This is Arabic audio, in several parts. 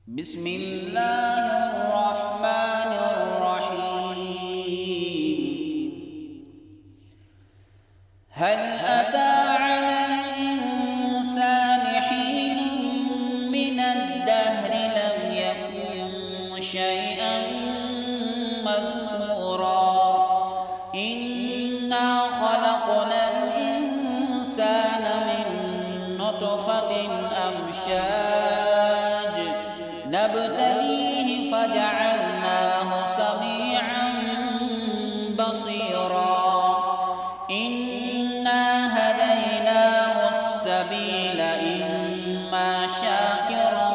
بسم الله الرحمن الرحيم. هل أتى على الإنسان حين من الدهر لم يكن شيئا مذكورا إنا خلقنا الإنسان من نطفة أمشاج نبتليه فجعلناه سميعا بصيرا إنا هديناه السبيل إما شاكرا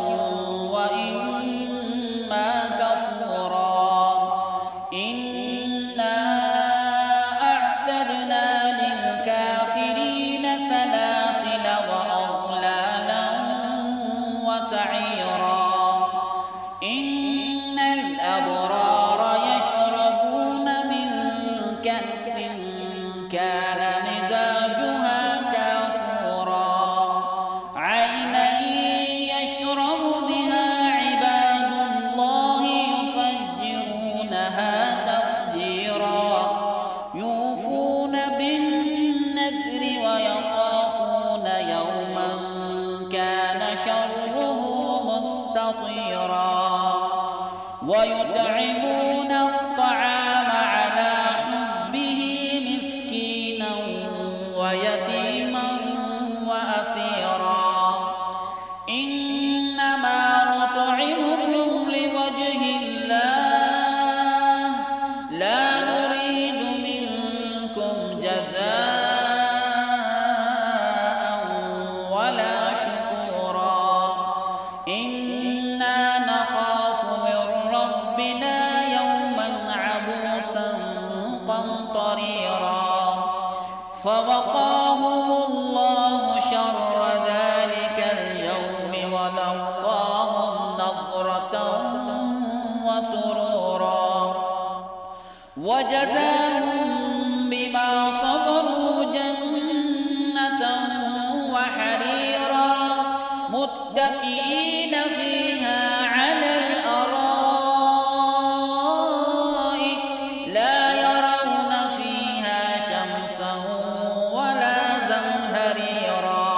وإما كفورا إنا أعتدنا للكافرين سلاسل وأغلالا وسعيرا إن الأبرار يشربون من كأس كان مزاجها كافورا عينا يشرب بها عباد الله يفجرونها تفجيرا يوفون بالنذر ويخافون يوما كان شره مستطيرا ويطعمون الطعام على حبه مسكينا ويتيما وأسيرا إنما نطعمكم لوجه الله لا نريد منكم جزاء ولا شكورا إنا نخاف من ربنا يوما عبوسا قمطريرا فوقاهم الله شر ذلك اليوم ولقاهم نضرة وسرورا وجزاهم بما صبروا جنة وحريرا متكئين فيها على الأرائك لا يرون فيها شمسا ولا زمهريرا